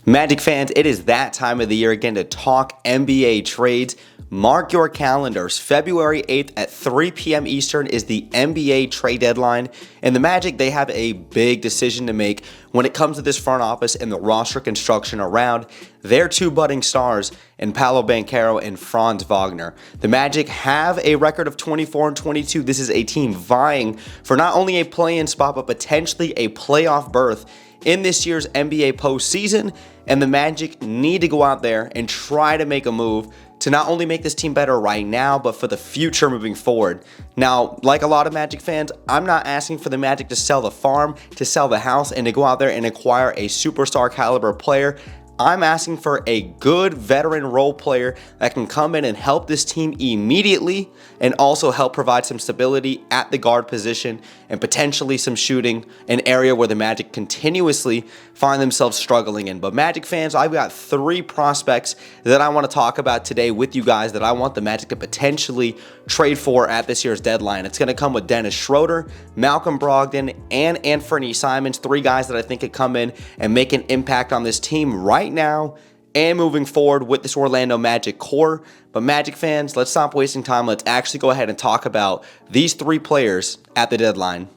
Magic fans, it is that time of the year again to talk NBA trades. Mark your calendars. February 8th at 3 p.m. Eastern is the NBA trade deadline. And the Magic, they have a big decision to make when it comes to this front office and the roster construction around their two budding stars in Paolo Banchero and Franz Wagner. The Magic have a record of 24-22. This is a team vying for not only a play-in spot, but potentially a playoff berth in this year's NBA postseason, and the Magic need to go out there and try to make a move to not only make this team better right now, but for the future moving forward. Now, like a lot of Magic fans, I'm not asking for the Magic to sell the farm, to sell the house, and to go out there and acquire a superstar caliber player. I'm asking for a good veteran role player that can come in and help this team immediately and also help provide some stability at the guard position and potentially some shooting, an area where the Magic continuously find themselves struggling in. But Magic fans, I've got three prospects that I want to talk about today with you guys that I want the Magic to potentially trade for at this year's deadline. It's going to come with Dennis Schroer, Malcolm Brogden, and Anthony Simons, three guys that I think could come in and make an impact on this team right now and moving forward with this Orlando Magic core. But Magic fans, let's stop wasting time. Let's actually go ahead and talk about these three players at the deadline.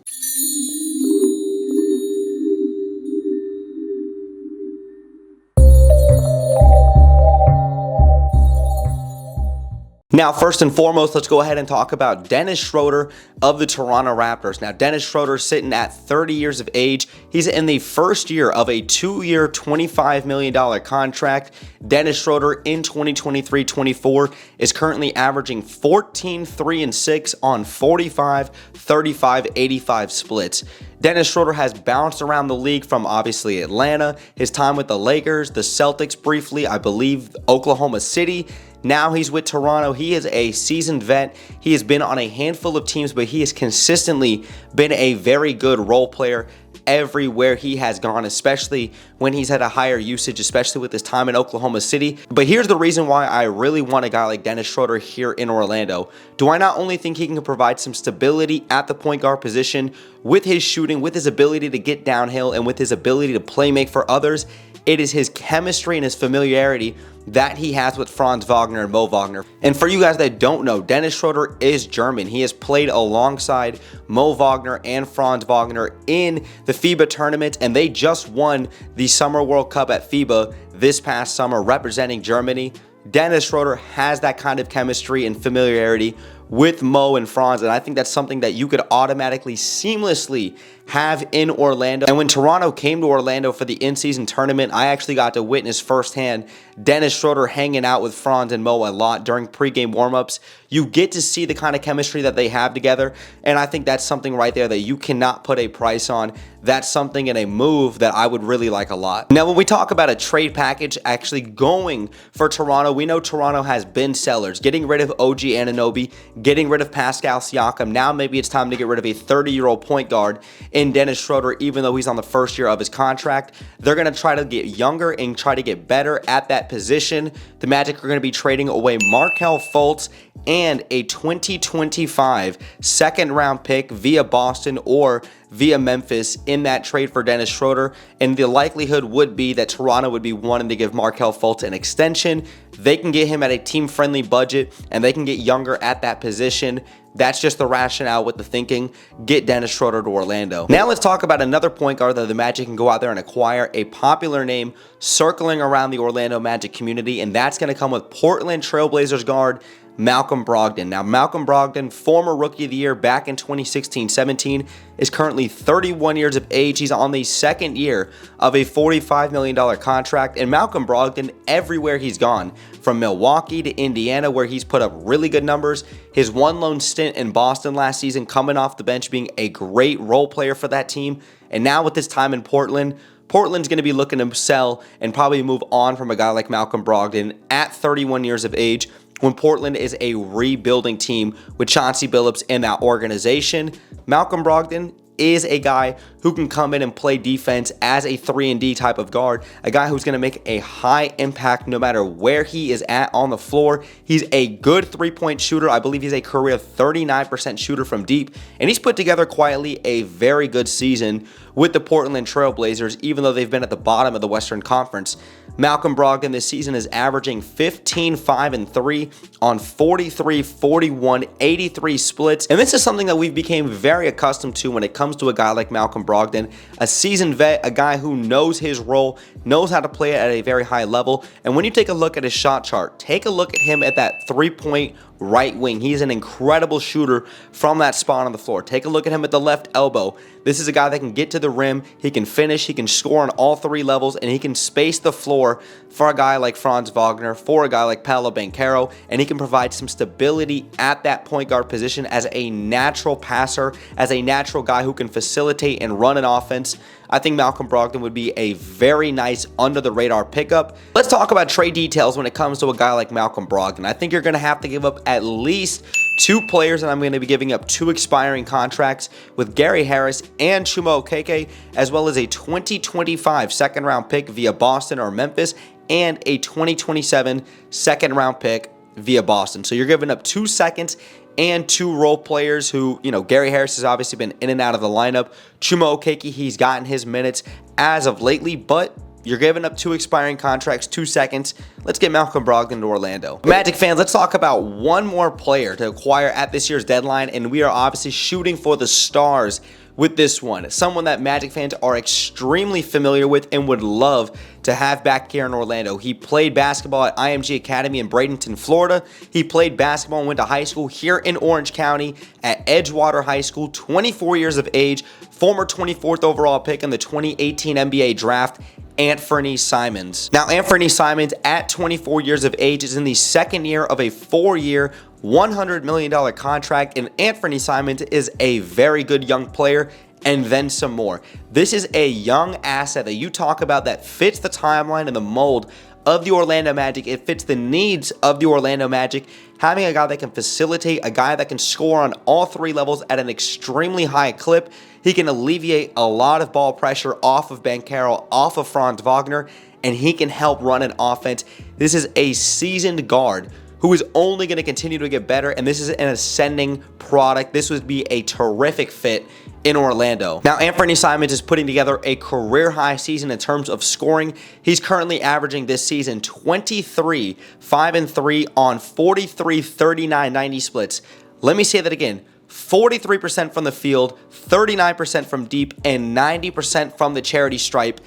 Now, first and foremost, let's go ahead and talk about Dennis Schroer of the Toronto Raptors. Now, Dennis Schroer sitting at 30 years of age. He's in the first year of a two-year, $25 million contract. Dennis Schroer in 2023-24 is currently averaging 14, 3, and 6 on 45, 35, 85 splits. Dennis Schroer has bounced around the league from obviously Atlanta, his time with the Lakers, the Celtics briefly, I believe Oklahoma City. Now he's with Toronto. He is a seasoned vet. He has been on a handful of teams, but he has consistently been a very good role player everywhere he has gone, especially when he's had a higher usage, especially with his time in Oklahoma City. But here's the reason why I really want a guy like Dennis Schroer here in Orlando. Do I not only think he can provide some stability at the point guard position with his shooting, with his ability to get downhill, and with his ability to play make for others, it is his chemistry and his familiarity that he has with Franz Wagner and Mo Wagner. And for you guys that don't know, Dennis Schroer is German. He has played alongside Mo Wagner and Franz Wagner in the FIBA tournament, and they just won the Summer World Cup at FIBA this past summer representing Germany. Dennis Schroer has that kind of chemistry and familiarity with Mo and Franz, and I think that's something that you could automatically, seamlessly have in Orlando. And when Toronto came to Orlando for the in-season tournament, I actually got to witness firsthand Dennis Schroer hanging out with Franz and Mo a lot during pregame warmups. You get to see the kind of chemistry that they have together, and I think that's something right there that you cannot put a price on. That's something in a move that I would really like a lot. Now, when we talk about a trade package actually going for Toronto, we know Toronto has been sellers, getting rid of OG Anunoby, getting rid of Pascal Siakam. Now maybe it's time to get rid of a 30-year-old point guard in Dennis Schroer, even though he's on the first year of his contract. They're going to try to get younger and try to get better at that position. The Magic are going to be trading away Markelle Fultz and a 2025 second-round pick via Boston or via Memphis in that trade for Dennis Schroer. And the likelihood would be that Toronto would be wanting to give Markelle Fultz an extension. They can get him at a team-friendly budget, and they can get younger at that position. That's just the rationale with the thinking. Get Dennis Schroer to Orlando. Now let's talk about another point guard that the Magic can go out there and acquire, a popular name circling around the Orlando Magic community, and that's going to come with Portland Trailblazers guard Malcolm Brogden. Now, Malcolm Brogden, former Rookie of the Year back in 2016-17, is currently 31 years of age. He's on the second year of a $45 million contract, and Malcolm Brogden, everywhere he's gone, from Milwaukee to Indiana, where he's put up really good numbers, his one lone stint in Boston last season, coming off the bench, being a great role player for that team, and now with his time in Portland's going to be looking to sell and probably move on from a guy like Malcolm Brogden at 31 years of age, when Portland is a rebuilding team with Chauncey Billups in that organization. Malcolm Brogden is a guy who can come in and play defense as a 3-and-D type of guard, a guy who's going to make a high impact no matter where he is at on the floor. He's a good three-point shooter. I believe he's a career 39% shooter from deep, and he's put together quietly a very good season with the Portland Trail Blazers, even though they've been at the bottom of the Western Conference. Malcolm Brogden this season is averaging 15, 5, and 3 on 43, 41, 83 splits. And this is something that we've become very accustomed to when it comes to a guy like Malcolm Brogden, a seasoned vet, a guy who knows his role, knows how to play it at a very high level. And when you take a look at his shot chart, take a look at him at that three-point right wing. He's an incredible shooter from that spot on the floor. Take a look at him at the left elbow. This is a guy that can get to the rim, he can finish, he can score on all three levels, and he can space the floor for a guy like Franz Wagner, for a guy like Paolo Banchero, and he can provide some stability at that point guard position as a natural passer, as a natural guy who can facilitate and run an offense. I think Malcolm Brogden would be a very nice under-the-radar pickup. Let's talk about trade details when it comes to a guy like Malcolm Brogden. I think you're going to have to give up at least 2 players, and I'm going to be giving up 2 expiring contracts with Gary Harris and Chuma Okeke, as well as a 2025 second-round pick via Boston or Memphis, and a 2027 second-round pick via Boston. So you're giving up 2 seconds and 2 role players who, Gary Harris has obviously been in and out of the lineup. Chuma Okeke, he's gotten his minutes as of lately, but you're giving up 2 expiring contracts, 2 seconds. Let's get Malcolm Brogden to Orlando. Magic fans, let's talk about one more player to acquire at this year's deadline, and we are obviously shooting for the stars with this one. Someone that Magic fans are extremely familiar with and would love to have back here in Orlando. He played basketball at IMG Academy in Bradenton, Florida. He played basketball and went to high school here in Orange County at Edgewater High School, 24 years of age, former 24th overall pick in the 2018 NBA draft, Anthony Simons. Now, Anthony Simons, at 24 years of age, is in the second year of a 4-year, $100 million contract, and Anthony Simons is a very good young player, and then some more. This is a young asset that you talk about that fits the timeline and the mold of the Orlando Magic. It fits the needs of the Orlando Magic. Having a guy that can facilitate, a guy that can score on all 3 levels at an extremely high clip. He can alleviate a lot of ball pressure off of Banchero, off of Franz Wagner, and he can help run an offense. This is a seasoned guard who is only going to continue to get better, and this is an ascending product. This would be a terrific fit in Orlando. Now, Anthony Simons is putting together a career-high season in terms of scoring. He's currently averaging this season 23, 5, and 3 on 43, 39, 90 splits. Let me say that again. 43% from the field, 39% from deep, and 90% from the charity stripe.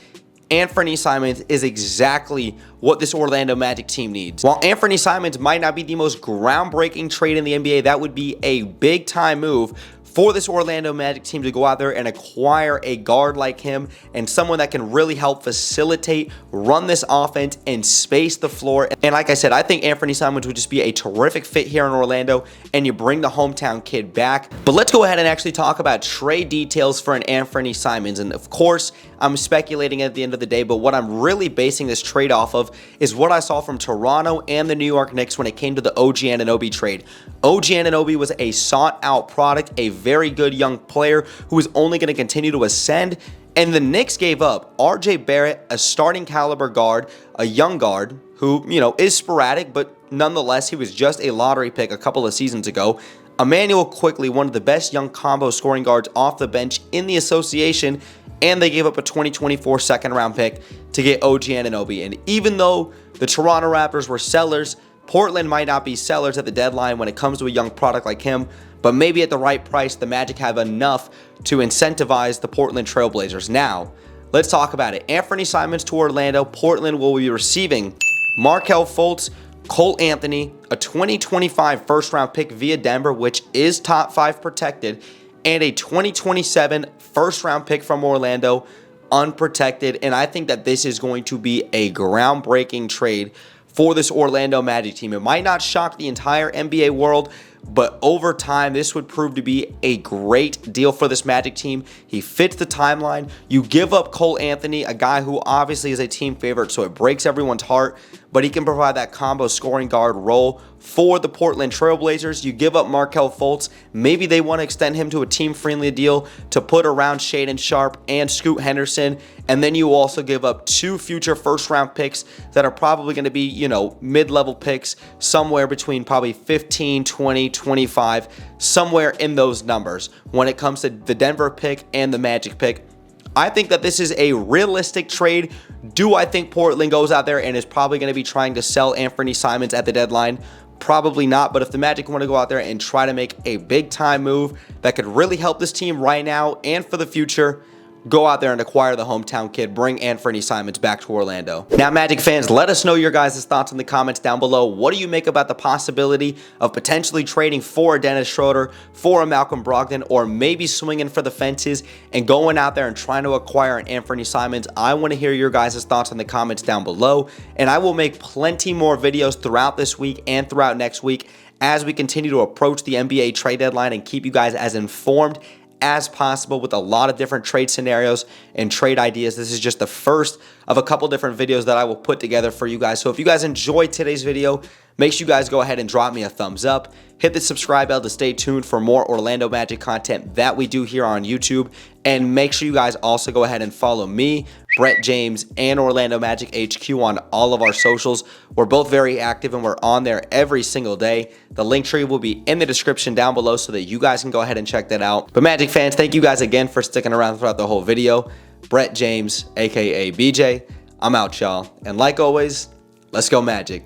Anthony Simons is exactly what this Orlando Magic team needs. While Anthony Simons might not be the most groundbreaking trade in the NBA, that would be a big-time move for this Orlando Magic team to go out there and acquire a guard like him and someone that can really help facilitate, run this offense, and space the floor. And like I said, I think Anthony Simons would just be a terrific fit here in Orlando, and you bring the hometown kid back. But let's go ahead and actually talk about trade details for an Anthony Simons. And of course, I'm speculating at the end of the day, but what I'm really basing this trade off of is what I saw from Toronto and the New York Knicks when it came to the OG Anunoby trade. OG Anunoby was a sought-out product, a very good young player who is only going to continue to ascend, and the Knicks gave up RJ Barrett, a starting caliber guard, a young guard who, is sporadic, but nonetheless, he was just a lottery pick a couple of seasons ago. Emmanuel Quickley, one of the best young combo scoring guards off the bench in the association, and they gave up a 2024 second-round pick to get OG Anunoby. And even though the Toronto Raptors were sellers, Portland might not be sellers at the deadline when it comes to a young product like him, but maybe at the right price, the Magic have enough to incentivize the Portland Trail Blazers. Now, let's talk about it. Anthony Simons to Orlando. Portland will be receiving Markelle Fultz, Cole Anthony, a 2025 first-round pick via Denver, which is top 5 protected, and a 2027 first-round pick from Orlando, unprotected. And I think that this is going to be a groundbreaking trade for this Orlando Magic team. It might not shock the entire NBA world, but over time, this would prove to be a great deal for this Magic team. He fits the timeline. You give up Cole Anthony, a guy who obviously is a team favorite, so it breaks everyone's heart, but he can provide that combo scoring guard role for the Portland Trailblazers. You give up Markelle Fultz. Maybe they want to extend him to a team-friendly deal to put around Shaedon Sharpe and Scoot Henderson, and then you also give up 2 future first-round picks that are probably going to be, mid-level picks, somewhere between probably 15, 20, 25, somewhere in those numbers when it comes to the Denver pick and the Magic pick. I think that this is a realistic trade. Do I think Portland goes out there and is probably going to be trying to sell Anthony Simons at the deadline? Probably not, but if the Magic want to go out there and try to make a big-time move that could really help this team right now and for the future, go out there and acquire the hometown kid. Bring Anthony Simons back to Orlando. Now, Magic fans, let us know your guys' thoughts in the comments down below. What do you make about the possibility of potentially trading for a Dennis Schroer, for a Malcolm Brogden, or maybe swinging for the fences and going out there and trying to acquire an Anthony Simons? I want to hear your guys' thoughts in the comments down below, and I will make plenty more videos throughout this week and throughout next week as we continue to approach the NBA trade deadline and keep you guys as informed as possible with a lot of different trade scenarios and trade ideas. This is just the first of a couple different videos that I will put together for you guys. So if you guys enjoyed today's video, make sure you guys go ahead and drop me a thumbs up. Hit the subscribe bell to stay tuned for more Orlando Magic content that we do here on YouTube. And make sure you guys also go ahead and follow me, Brett James, and Orlando Magic HQ on all of our socials. We're both very active and we're on there every single day. The link tree will be in the description down below so that you guys can go ahead and check that out. But Magic fans, thank you guys again for sticking around throughout the whole video. Brett James, aka BJ, I'm out, y'all. And like always, let's go Magic.